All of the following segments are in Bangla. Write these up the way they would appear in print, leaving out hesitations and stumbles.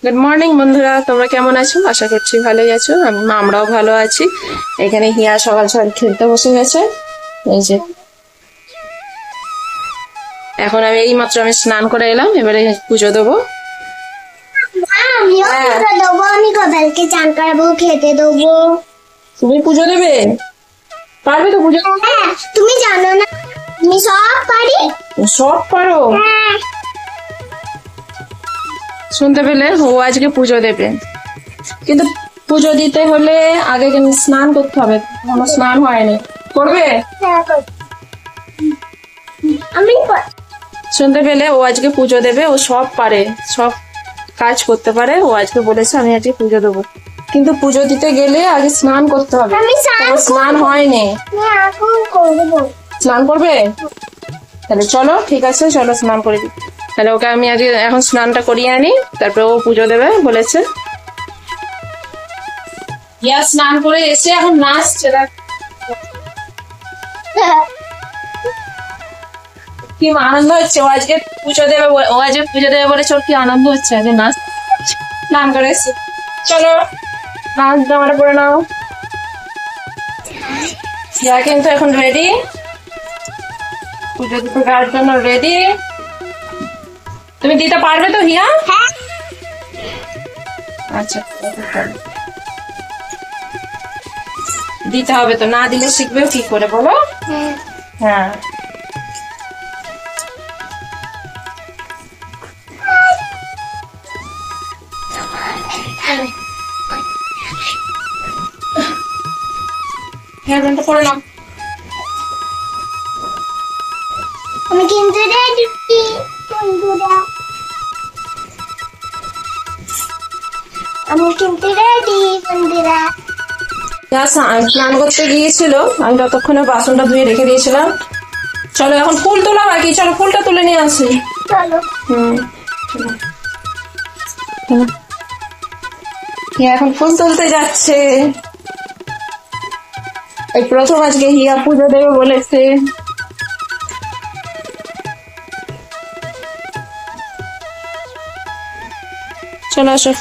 গুড মর্নিং বন্ধুরা, তোমরা কেমন আছো? আশা করছি ভালোই আছো। আমরাও ভালো আছি। এখানে হিয়া সকাল সকাল খেলতে বসে গেছে। এই যে এখন আমি স্নান করে এলাম, এবারে পুজো দেবো। আমি কপালকে চান করাবো, খেতে দেবো। তুমি পুজো দেবে? পারবে তো পুজো? তুমি জানো না আমি সব পারি। সব পারো? শুনতে পেলে, ও আজকে পুজো দেবে, কিন্তু পুজো দিতে হলে আগে স্নান করতে হবে। কোনো স্নান হয়নি, করবে? আমি শুনতে পেলে, ও আজকে পুজো দেবে। ও সব পারে, সব কাজ করতে পারে। ও আজকে বলেছে আমি আজকে পুজো দেবো, কিন্তু পুজো দিতে গেলে আগে স্নান করতে হবে। স্নান হয়নি। স্নান করবে? তাহলে চলো, ঠিক আছে, চলো স্নান করে দিই। তাহলে ওকে আমি আজকে এখন স্নানটা করিয়ে আনি, তারপরে ও পুজো দেবে বলেছে। ইয়া স্নান করে এসে এখন নাচছে। কি আনন্দ হচ্ছে, ও আজকে পুজো দেবে, ও আজকে পুজো দেবে বলেছে। ওর কি আনন্দ হচ্ছে আজকে নাচ, স্নান করে এসে। চলো নাচ জামাটা পরে নাও। ইয়া কিন্তু এখন রেডি, পুজো দিতে যাওয়ার জন্য রেডি। তুমি দিতে পারবে তো হিয়া? আচ্ছা, দিতে হবে তো, না দিলে শিখবে কি করে বলো? হ্যাঁ, হেয়ারব্যান্ডটা পরে নাও। আমি কিন্তু রেডি বন্ধুরা, আমি কিন্তু রেডি বন্ধুরা। স্নান করতে গিয়েছিল, আমি ততক্ষণে বাসনটা ধুয়ে রেখে দিয়েছিলাম। চলো এখন ফুল তোলা বাকি, চলো ফুলটা তুলে নিয়ে আসি। চলো। হিয়া এখন ফুল তুলতে যাচ্ছে। এই প্রথম আজকে হিয়া পুজো দেবে বলেছে। চলো আসো,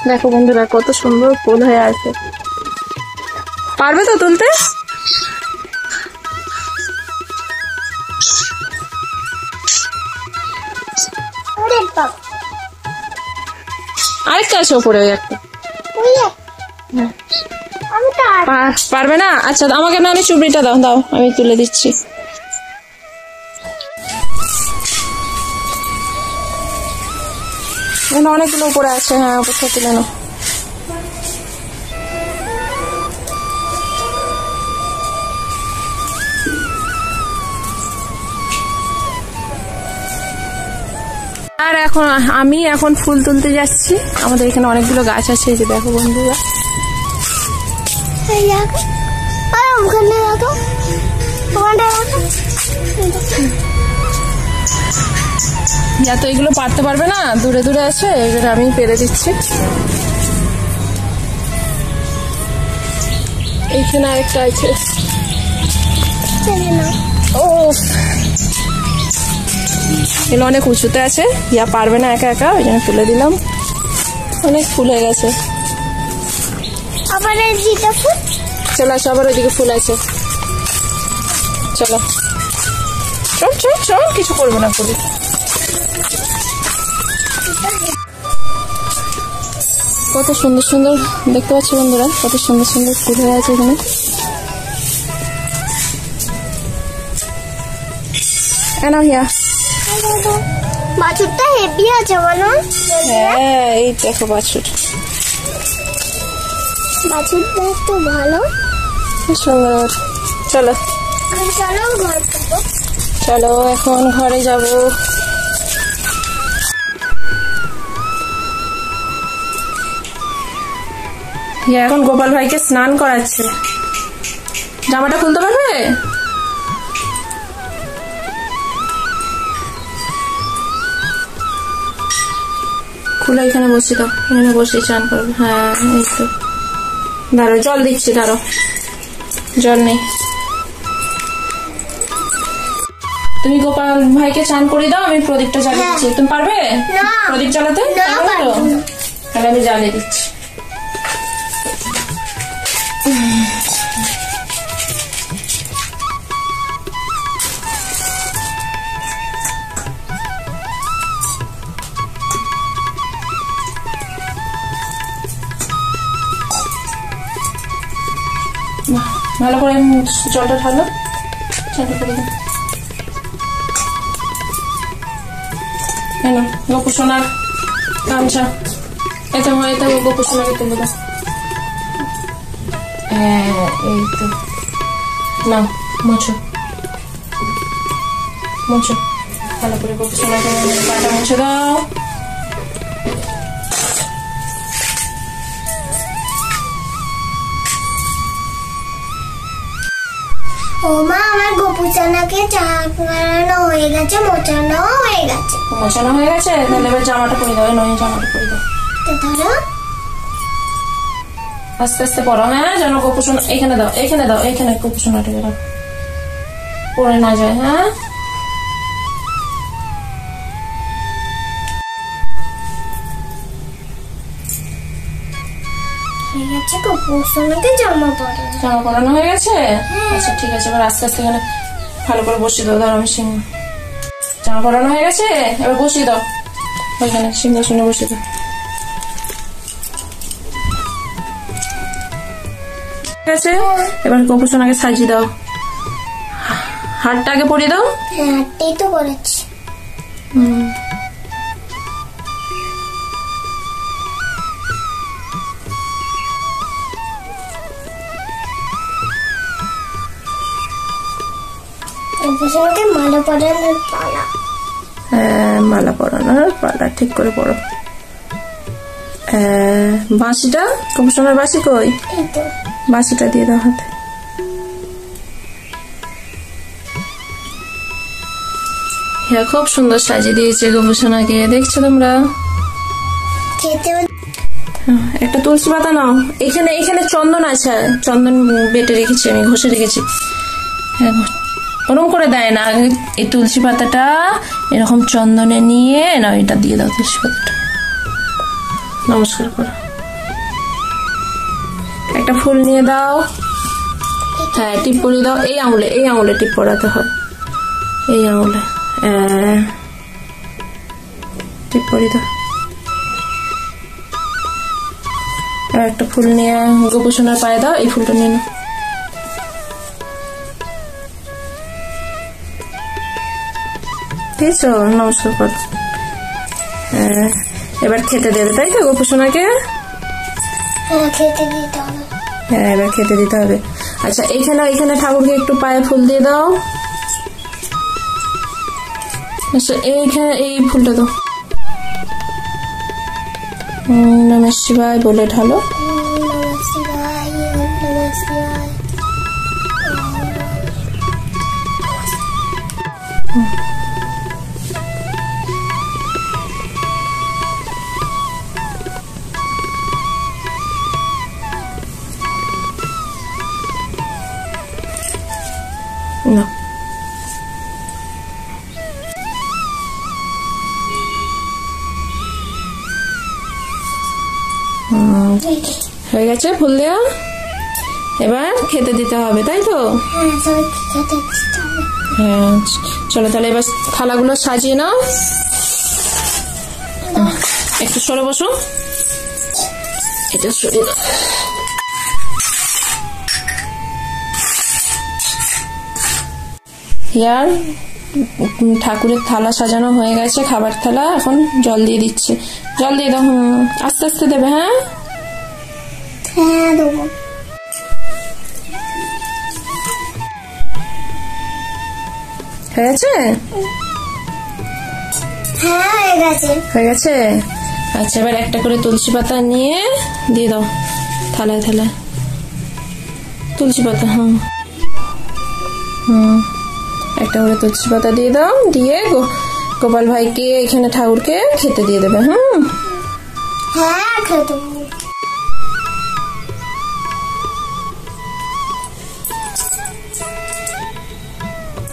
দেখো বন্ধুরা কত সুন্দর ফুল হয়ে আছে। পারবে তো তুলতে? আরেকটা আছে ওপরে, ওই একটা। পারবে না? আচ্ছা আমাকে না, আমি চুবড়িটা দাও, দাও আমি তুলে দিচ্ছি। অনেকগুলো উপরে আছে। হ্যাঁ, উপরটা তুলে নাও। আর আমি এখন ফুল তুলতে যাচ্ছি। আমাদের এখানে অনেকগুলো গাছ আছে, এই যে দেখো বন্ধুরা। যা তো এগুলো পারতে পারবে না, দূরে দূরে আছে, এগুলো আমি পেরে দিচ্ছি। এইখানে আরেকটা আছে। ও, এগুলো অনেক উঁচুতে আছে, ইয়া পারবে না একা একা, ওই জন্য তুলে দিলাম। অনেক ফুল হয়ে গেছে। আবার এইদিকে ফুল। চলো আসো, আবার ওইদিকে ফুল আছে। চলো চল চল চল, কিছু করবো না ফুল। কত সুন্দর সুন্দর দেখতে পাচ্ছি বন্ধুরা, কত সুন্দর সুন্দর ফুল হয়ে আছে এখানে। এনো হিয়া, বাছুরটা হেভি আছে বলো। হ্যাঁ এই দেখো বাছুর, বাছুরটা একটু ভালো সুন্দর। চলো চলো ঘর যাবো। চলো এখন ঘরে যাব। এখন গোপাল ভাইকে স্নান করাচ্ছে। জামাটা খুলতে পারবে? খুলে এখানে বসে দাও, এখানে বসে স্নান করবে। হ্যাঁ এই তো, দাঁড়ো জল দিচ্ছি, দাঁড়ো, জল নেই। তুমি গোপাল ভাইকে চান করে দাও, আমি প্রদীপটা জ্বালিয়ে দিচ্ছি। তুমি পারবে না। প্রদীপ জ্বালাতে? না, পারবে তো? পারবো না। তাহলে আমি জ্বালিয়ে দিচ্ছি। ভালো করে জলটা ঢালো, জলটা করে দাও। কেন গোপু সোনার গামছা, এটা গোপু সোনাকে তুলে দাও। এই তো নাও, মোছো মোছো, ভালো করে গোপু সোনাকে পাটা মুছে দাও। ও মা, আমার গোপুচানাকে চালানো হয়ে গেছে, মোচানো হয়ে গেছে। মোছানো হয়ে গেছে? তাহলে এবার জামাটা পরে দাও, নয় জামাটা পরে দাও। তো ধরো, আস্তে আস্তে পড়ো, হ্যাঁ, যেন গোপু সোনা এখানে দাও, এখানে দাও, এখানে গোপু সোনাটাকে দাও, পড়ে না যায়। হ্যাঁ, হয়ে গেছে গোপুচানাকে জামা পরে। জামা পরানো হয়ে গেছে? আচ্ছা ঠিক আছে, এবার আস্তে আস্তে এখানে ভালো করে বসিয়ে দাও। ধরো আমি সিংহ, জামা পরানো হয়ে গেছে, এবার বসিয়ে দাও ওইখানে সিংহাসনে বসিয়ে দাও। ঠিক আছে, এবার গোপু সোনাকে সাজিয়ে দাও, হাতটা আগে পরিয়ে দাও। হ্যাঁ, হাতটাই তো করেছি। গোপুচানাকে মালা পরানোর পালা। হ্যাঁ, মালা পরানোর পালা, ঠিক করে পড়ো। বাঁশিটা, গোপু সোনার বাঁশি কই? এই তো। বাঁশিটা দিয়ে দাও হাতে। হ্যাঁ, খুব সুন্দর সাজিয়ে দিয়েছে গোপু সোনাকে, দেখছো তোমরা? খেতেও একটা তুলসী পাতা নাও, এখানে এখানে চন্দন আছে, চন্দন বেটে রেখেছি আমি, ঘষে রেখেছি। ওরকম করে দেয় না, এই তুলসী পাতাটা এরকম চন্দনে নিয়ে নাও, এটা দিয়ে দাও তুলসী পাতাটা। নমস্কার করো, একটা ফুল নিয়ে দাও। হ্যাঁ, টিপ পরিয়ে দাও, এই আঙুলে, এই আঙুলে টিপ পরাতে হয়, এই আঙুলে টিপ পরিয়ে দাও। আর একটা ফুল নিয়ে গোপু সোনার পায়ে দাও, এই ফুলটা নিয়ে নাও। দিয়েছো? নমস্কার করো। এবার খেতে দেবে, তাই তো গোপু সোনাকে? খেতে দিতে হবে। হ্যাঁ, এবার খেতে দিতে হবে। আচ্ছা, এইখানে এইখানে ঠাকুরকে একটু পায়ে ফুল দিয়ে দাও। আচ্ছা, এইখানে এই ফুলটা দাও। নমঃ শিবায় বলে ঢালো। নমঃ শিবায়, নমঃ শিবায়। না, হয়ে গেছে ফুল দেওয়া, এবার খেতে দিতে হবে, তাই তো? হ্যাঁ, সবাইকে খেতে দিতে হবে। হ্যাঁ, চলো তাহলে এবার থালাগুলো সাজিয়ে নাও। একটু সরে বসো, এটা সরিয়ে দাও। ইয়ার ঠাকুরের থালা সাজানো হয়ে গেছে, খাবার থালা, এখন জল দিয়ে দিচ্ছে। জল দিয়ে দাও, আস্তে আস্তে দেবে। হ্যাঁ, হ্যাঁ দেবো। হয়ে গেছে? হ্যাঁ, হয়ে গেছে। হয়ে গেছে। আচ্ছা, এবার একটা করে তুলসী পাতা নিয়ে দিয়ে দাও থালায় থালায়, তুলসী পাতা। একটা করে তুলসী পাতা দিয়ে দাও, দিয়ে গোপাল ভাইকে এখানে ঠাকুরকে খেতে দিয়ে দেবে। হ্যাঁ, খেতে দেবো।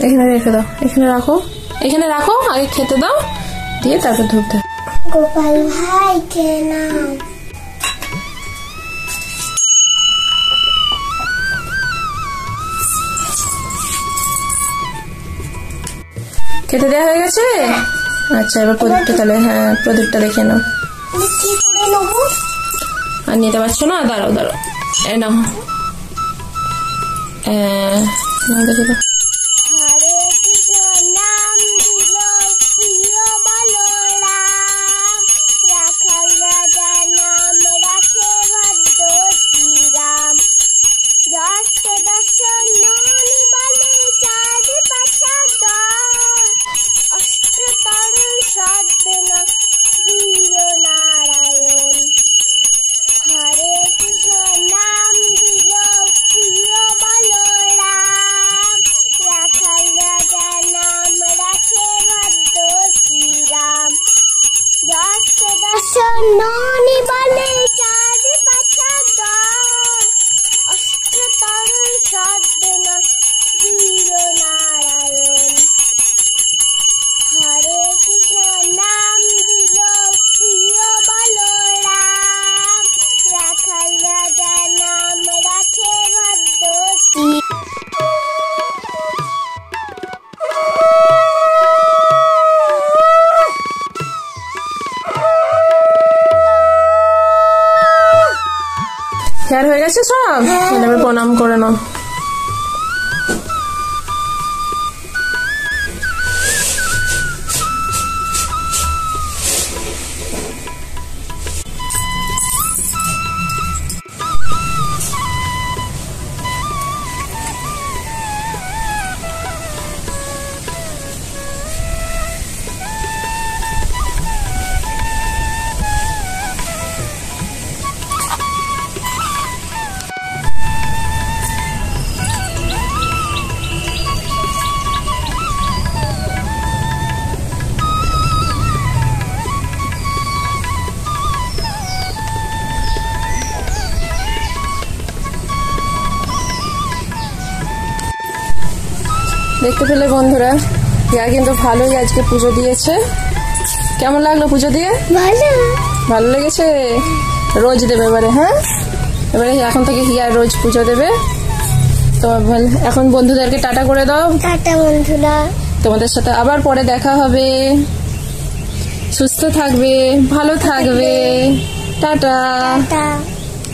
এখানে রেখে দাও, এখানে রাখো, এখানে রাখো, আগে খেতে দাও, দিয়ে তারপর ধূপ দাও। গোপাল ভাই খেয়ে নাও। খেতে দেওয়া হয়ে গেছে? আচ্ছা, এবার প্রদীপটা তাহলে, হ্যাঁ প্রদীপটা দেখে নাও। কি করে নেবো? আর নিতে পারছো না? দাঁড়াও দাঁড়াও, এই নাও, দেখে দাও। হরে কৃষ্ণ নাম দিল প্রিয় বলরাম, রাখাল রাজা নাম রাখে ভদ্র শ্রীরাম। দশ দর্শন ননি বলে চাঁদ পাছা দল, অস্ত্র তরুণ সদ্না বীর নারায়ণ। হরে কৃষ্ণ নাম দিল প্রিয় বলরাম, রাখাল রাজা নাম রাখে ভদ্র শ্রীরাম। দশ দর্শন ননি বলে চাঁদ পাছা দল, অস্ত্র তরুণ সদ্না বীর নারায়ণ। হরে কৃষ্ণ নাম দিল প্রিয় বলরাম, রাখাল রাজা নাম রাখে ভদ্র শ্রী। শেয়ার হয়ে গেছে সব? এবার প্রণাম করে নাও। দেখতে পেলে বন্ধুরা, ইয়া কিন্তু ভালোই আজকে পুজো দিয়েছে। কেমন লাগলো পুজো দিয়ে? ভালো। ভালো লেগেছে? রোজ দেবে এবারে? হ্যাঁ, এবারে এখন থেকে হিয়া রোজ পুজো দেবে। তো এখন বন্ধুদেরকে টাটা করে দাও। টাটা বন্ধুরা, তোমাদের সাথে আবার পরে দেখা হবে। সুস্থ থাকবে, ভালো থাকবে, টাটা। টাটা।